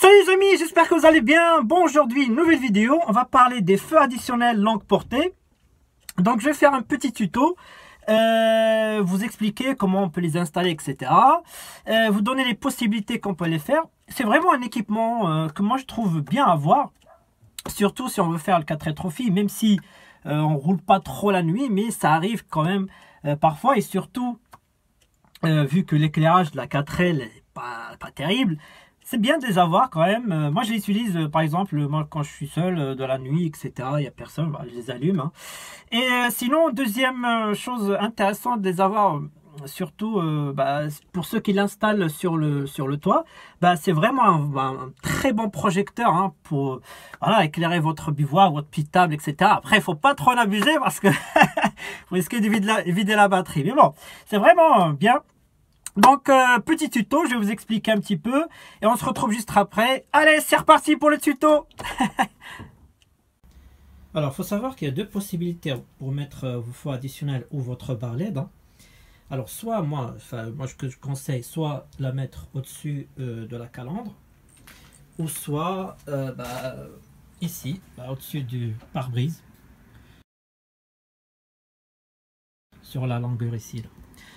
Salut les amis, j'espère que vous allez bien. Bon, aujourd'hui, une nouvelle vidéo. On va parler des feux additionnels longue portée. Donc, je vais faire un petit tuto. Vous expliquer comment on peut les installer, etc. Vous donner les possibilités qu'on peut les faire. C'est vraiment un équipement que moi, je trouve bien à voir. Surtout si on veut faire le 4L Trophy, même si on roule pas trop la nuit. Mais ça arrive quand même parfois. Et surtout, vu que l'éclairage de la 4L n'est pas terrible, c'est bien de les avoir quand même. Moi, je les utilise, par exemple, moi, quand je suis seul, de la nuit, etc. Il n'y a personne, bah, je les allume. Hein. Et sinon, deuxième chose intéressante de les avoir, surtout bah, pour ceux qui l'installent sur le toit, bah, c'est vraiment un très bon projecteur hein, pour voilà, éclairer votre bivouac, votre petite table, etc. Après, il ne faut pas trop en abuser parce que vous risquez de vider la batterie. Mais bon, c'est vraiment bien. Donc, petit tuto, je vais vous expliquer un petit peu et on se retrouve juste après. Allez, c'est reparti pour le tuto. Alors, il faut savoir qu'il y a deux possibilités pour mettre vos feux additionnels ou votre barre LED. Hein. Alors, soit moi, ce que je conseille, soit la mettre au-dessus de la calandre, ou soit ici, au-dessus du pare-brise, sur la longueur ici. Là.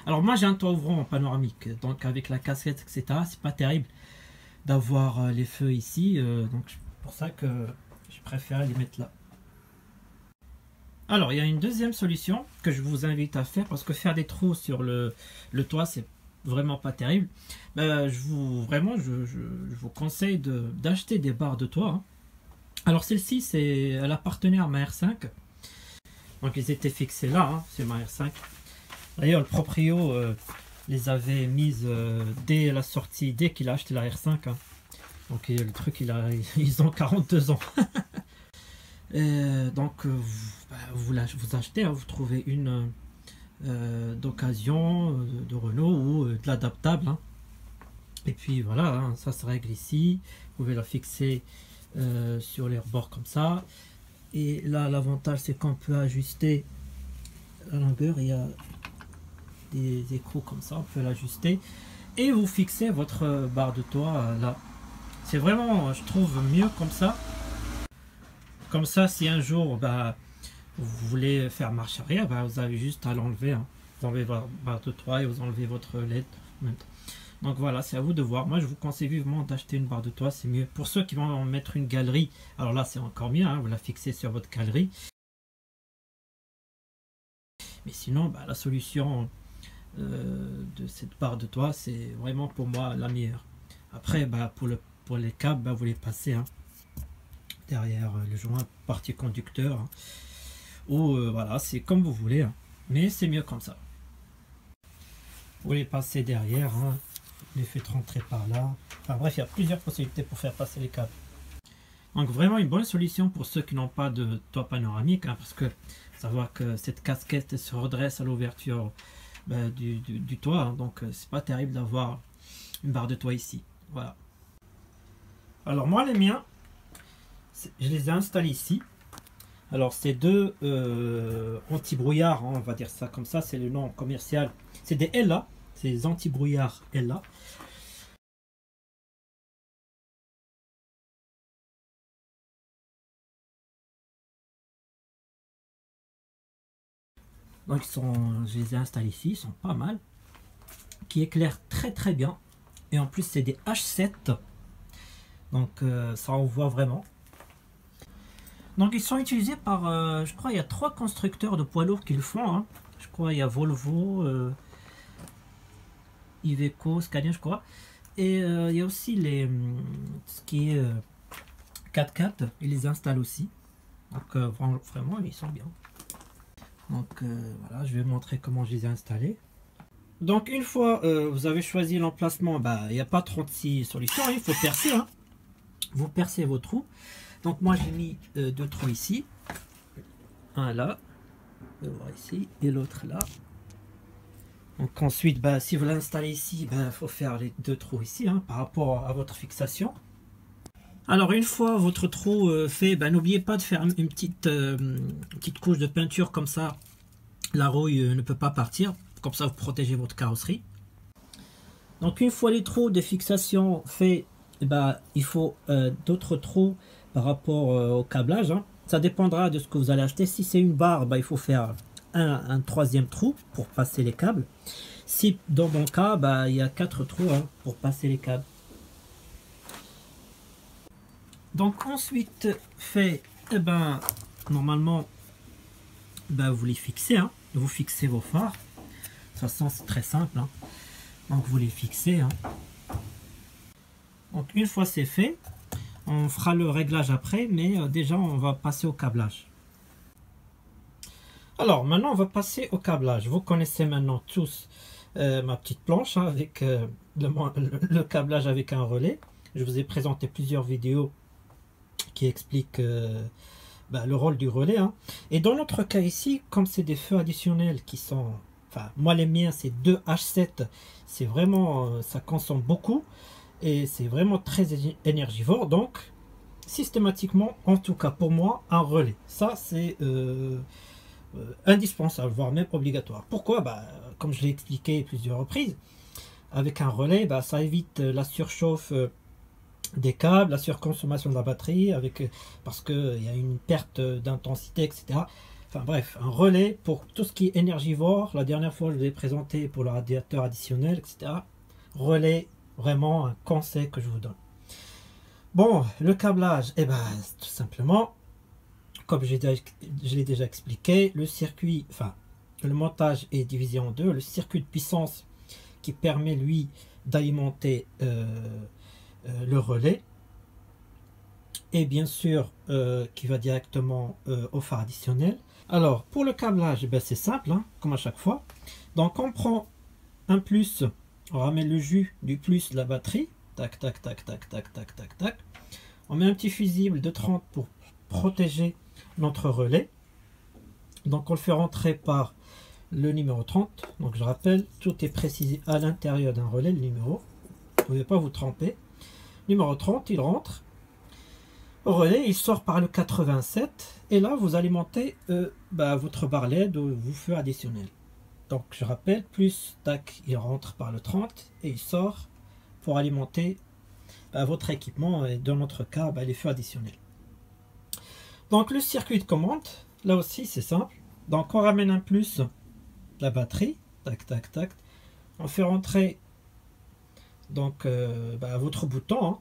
Alors moi j'ai un toit ouvrant en panoramique, donc avec la casquette etc, c'est pas terrible d'avoir les feux ici, donc c'est pour ça que je préfère les mettre là. Alors il y a une deuxième solution que je vous invite à faire, parce que faire des trous sur le toit c'est vraiment pas terrible. Je vous conseille d'acheter des barres de toit. Hein. Alors celle-ci elle appartenait à ma R5, donc ils étaient fixés là, hein, c'est ma R5. D'ailleurs, le proprio les avait mises dès la sortie, dès qu'il a acheté la R5. Hein. Donc le truc, ils ont 42 ans. Donc vous achetez, hein, vous trouvez une d'occasion de Renault ou de l'adaptable. Hein. Et puis voilà, hein, ça se règle ici. Vous pouvez la fixer sur les rebords comme ça. Et là, l'avantage, c'est qu'on peut ajuster la longueur. Il y a des écrous comme ça, on peut l'ajuster et vous fixez votre barre de toit là. C'est vraiment, je trouve, mieux comme ça. Comme ça, si un jour vous voulez faire marche arrière, vous avez juste à l'enlever. Hein. Vous enlevez votre barre de toit et vous enlevez votre LED. Donc voilà, c'est à vous de voir. Moi, je vous conseille vivement d'acheter une barre de toit, c'est mieux. Pour ceux qui vont en mettre une galerie, alors là, c'est encore mieux. Hein, vous la fixez sur votre galerie. Mais sinon, la solution de cette barre de toit, c'est vraiment pour moi la meilleure. Après, pour les câbles, vous les passez hein, derrière le joint partie conducteur. Hein, ou voilà, c'est comme vous voulez. Hein, mais c'est mieux comme ça. Vous les passez derrière. Hein, vous les faites rentrer par là. Enfin bref, il y a plusieurs possibilités pour faire passer les câbles. Donc vraiment une bonne solution pour ceux qui n'ont pas de toit panoramique. Hein, parce que savoir que cette casquette se redresse à l'ouverture du toit, hein, donc c'est pas terrible d'avoir une barre de toit ici. Voilà. Alors moi les miens, je les ai installés ici. Alors c'est deux anti-brouillard, hein, on va dire ça comme ça, c'est le nom commercial. C'est des Ella, c'est des anti-brouillard Ella. Donc je les ai installés ici, ils sont pas mal, qui éclairent très bien, et en plus c'est des H7, donc ça on voit vraiment. Donc ils sont utilisés par, je crois il y a 3 constructeurs de poids lourds qui le font, hein. Je crois il y a Volvo, Iveco, Scania je crois, et il y a aussi ce qui est 4x4, ils les installent aussi, donc vraiment ils sont bien. Donc voilà, je vais montrer comment je les ai installés. Donc une fois vous avez choisi l'emplacement, il n'y a pas 36 solutions, hein, il faut percer. Hein. Vous percez vos trous. Donc moi j'ai mis 2 trous ici. Un là, ici, et l'autre là. Donc ensuite, si vous l'installez ici, il faut faire les 2 trous ici hein, par rapport à votre fixation. Alors une fois votre trou fait, n'oubliez pas de faire une petite couche de peinture comme ça. La rouille ne peut pas partir. Comme ça vous protégez votre carrosserie. Donc une fois les trous de fixation faits, eh ben, il faut d'autres trous par rapport au câblage, hein. Ça dépendra de ce que vous allez acheter. Si c'est une barre, bah, il faut faire un troisième trou pour passer les câbles. Si dans mon cas, bah, il y a 4 trous, hein, pour passer les câbles. Donc ensuite fait, eh ben, normalement, ben, vous les fixez, hein. Vous fixez vos phares. De toute façon, c'est très simple, hein. Donc vous les fixez, hein. Donc une fois c'est fait, on fera le réglage après, mais déjà on va passer au câblage. Alors maintenant on va passer au câblage. Vous connaissez maintenant tous ma petite planche, hein, avec le câblage avec un relais. Je vous ai présenté plusieurs vidéos qui expliquent ben, le rôle du relais, hein. Et dans notre cas ici, comme c'est des feux additionnels qui sont... Enfin, moi les miens c'est 2 H7, c'est vraiment... ça consomme beaucoup. Et c'est vraiment très énergivore, donc systématiquement, en tout cas pour moi, un relais. Ça, c'est indispensable, voire même obligatoire. Pourquoi? Bah, comme je l'ai expliqué plusieurs reprises, avec un relais, bah, ça évite la surchauffe des câbles, la surconsommation de la batterie, parce qu'il y a une perte d'intensité, etc. Enfin bref, un relais pour tout ce qui est énergivore. La dernière fois, je vous ai présenté pour le radiateur additionnel, etc. Relais, vraiment un conseil que je vous donne. Bon, le câblage, eh ben, tout simplement, comme je l'ai déjà expliqué, le circuit, enfin, le montage est divisé en deux. Le circuit de puissance qui permet, lui, d'alimenter le relais. Et bien sûr, qui va directement au phare additionnel. Alors, pour le câblage, eh ben, c'est simple, hein, comme à chaque fois. Donc, on prend un plus... On ramène le jus du plus de la batterie. Tac, tac, tac, tac, tac, tac, tac, tac. On met un petit fusible de 30 pour protéger notre relais. Donc on le fait rentrer par le numéro 30. Donc je rappelle, tout est précisé à l'intérieur d'un relais, le numéro. Vous ne pouvez pas vous tromper. Numéro 30, il rentre. Au relais, il sort par le 87. Et là, vous alimentez votre barre LED ou vos feux additionnels. Donc je rappelle, plus, tac, il rentre par le 30 et il sort pour alimenter votre équipement et dans notre cas, les feux additionnels. Donc le circuit de commande, là aussi c'est simple. Donc on ramène un plus la batterie, tac, tac, tac. On fait rentrer donc votre bouton, hein,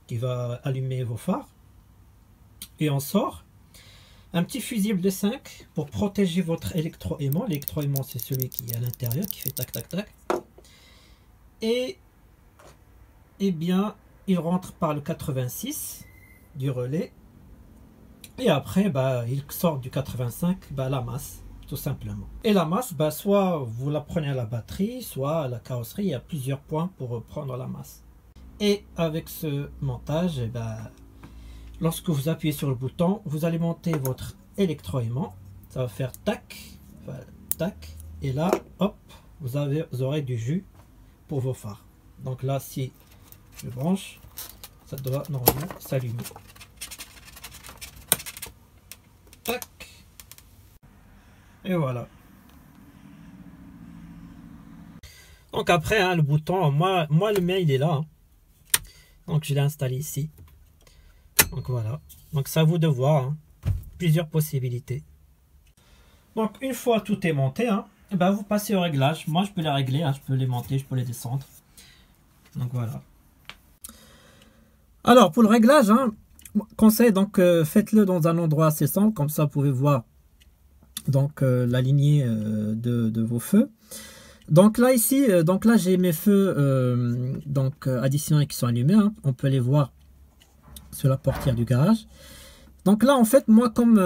qui va allumer vos phares. Et on sort. Un petit fusible de 5 pour protéger votre électroaimant. L'électroaimant, c'est celui qui est à l'intérieur, qui fait tac tac tac. Et bien, il rentre par le 86 du relais. Et après, il sort du 85, la masse, tout simplement. Et la masse, soit vous la prenez à la batterie, soit à la carrosserie. Il y a plusieurs points pour prendre la masse. Et avec ce montage, lorsque vous appuyez sur le bouton, vous alimentez votre électroaimant. Ça va faire tac, tac. Et là, hop, vous aurez du jus pour vos phares. Donc là, si je branche, ça doit normalement s'allumer. Tac. Et voilà. Donc après, hein, le bouton, moi le mien, il est là. Hein. Donc je l'ai installé ici. Donc voilà, donc c'est à vous de voir, hein. Plusieurs possibilités. Donc une fois tout est monté, hein, vous passez au réglage. Moi je peux les régler, hein, je peux les monter, je peux les descendre. Donc voilà. Alors pour le réglage, hein, conseil, donc faites-le dans un endroit assez simple, comme ça vous pouvez voir donc la lignée de vos feux. Donc là ici, j'ai mes feux additionnels qui sont allumés, hein. On peut les voir sur la portière du garage. Donc là en fait moi comme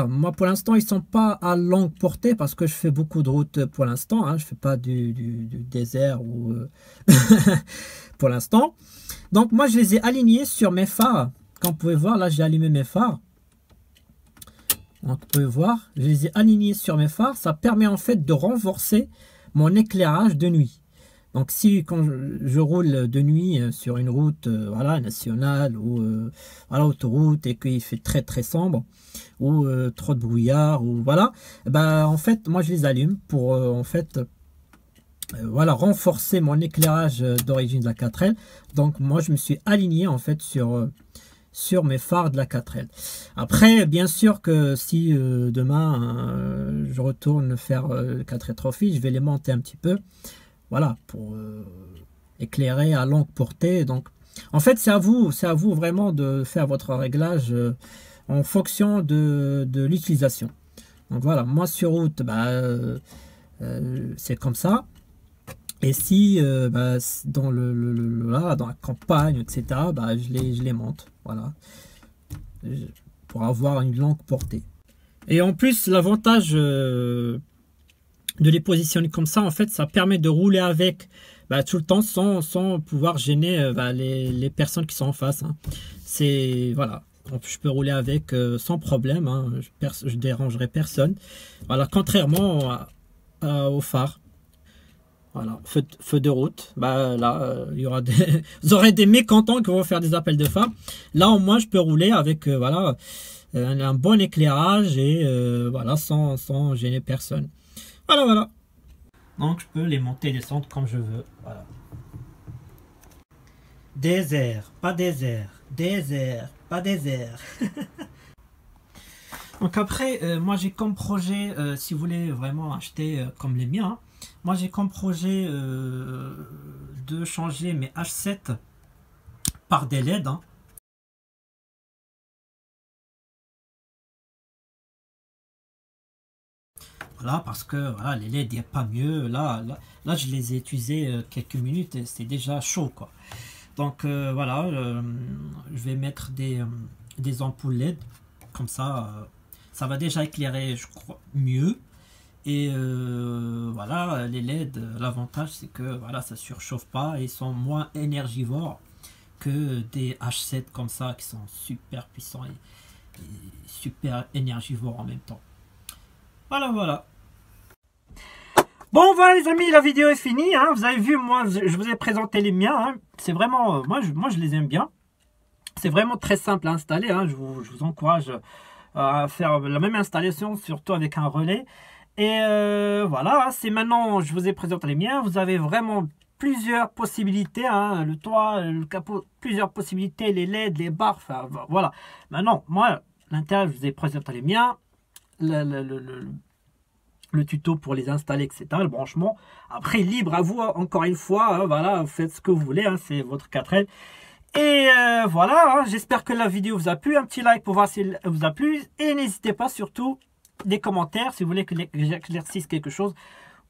moi pour l'instant ils sont pas à longue portée parce que je fais beaucoup de routes pour l'instant, hein, je fais pas du désert ou pour l'instant. Donc moi je les ai alignés sur mes phares. Comme vous pouvez voir là, j'ai allumé mes phares. Donc vous pouvez voir, je les ai alignés sur mes phares. Ça permet en fait de renforcer mon éclairage de nuit. Donc si quand je roule de nuit sur une route nationale ou autoroute et qu'il fait très très sombre ou trop de brouillard ou en fait moi je les allume pour voilà, renforcer mon éclairage d'origine de la 4L. Donc moi je me suis aligné en fait sur mes phares de la 4L. Après, bien sûr que si demain je retourne faire 4L Trophy, je vais les monter un petit peu. Voilà, pour éclairer à longue portée. Donc, en fait, c'est à vous vraiment de faire votre réglage en fonction de l'utilisation. Donc voilà, moi sur route, bah, c'est comme ça. Et si bah, dans là, dans la campagne, etc., bah, je les monte, voilà, pour avoir une longue portée. Et en plus, l'avantage de les positionner comme ça, en fait, ça permet de rouler avec bah, tout le temps sans pouvoir gêner bah, les personnes qui sont en face. Hein. C'est voilà, je peux rouler avec sans problème, hein. Je dérangerai personne. Voilà, contrairement au phare. Voilà, feu de route, bah là, il y aura vous aurez des mécontents qui vont faire des appels de phare. Là, au moins, je peux rouler avec voilà, un bon éclairage et voilà, sans gêner personne. Voilà, voilà. Donc, je peux les monter et descendre comme je veux. Voilà. Désert, pas désert. Désert, pas désert. Donc après, moi j'ai comme projet, si vous voulez vraiment acheter comme les miens, hein, moi j'ai comme projet de changer mes H7 par des LED. Hein. Voilà, parce que voilà, les LED, il n'y a pas mieux. Là, je les ai utilisés quelques minutes et c'est déjà chaud, quoi. Donc voilà, je vais mettre des ampoules LED. Comme ça va déjà éclairer, je crois, mieux. Et voilà, les LED, l'avantage c'est que voilà, ça surchauffe pas et ils sont moins énergivores que des H7 comme ça qui sont super puissants et super énergivores en même temps. Voilà, voilà. Bon voilà les amis, la vidéo est finie. Hein. Vous avez vu, moi je vous ai présenté les miens. Hein. C'est vraiment, moi je les aime bien. C'est vraiment très simple à installer. Hein. Je vous encourage à faire la même installation, surtout avec un relais. Et voilà, c'est maintenant, je vous ai présenté les miens. Vous avez vraiment plusieurs possibilités, hein, le toit, le capot, plusieurs possibilités, les LED, les barres, enfin voilà. Maintenant, moi, l'intérieur, je vous ai présenté les miens, le tuto pour les installer, etc., le branchement. Après, libre à vous, encore une fois, hein, voilà, vous faites ce que vous voulez, hein, c'est votre 4L. Et voilà, hein, j'espère que la vidéo vous a plu. Un petit like pour voir si elle vous a plu. Et n'hésitez pas surtout des commentaires si vous voulez que j'éclaircisse quelque chose.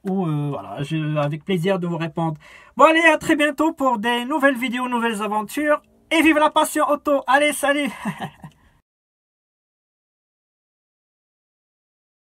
Ou voilà, avec plaisir de vous répondre. Bon allez, à très bientôt pour des nouvelles vidéos, nouvelles aventures. Et vive la passion auto. Allez, salut.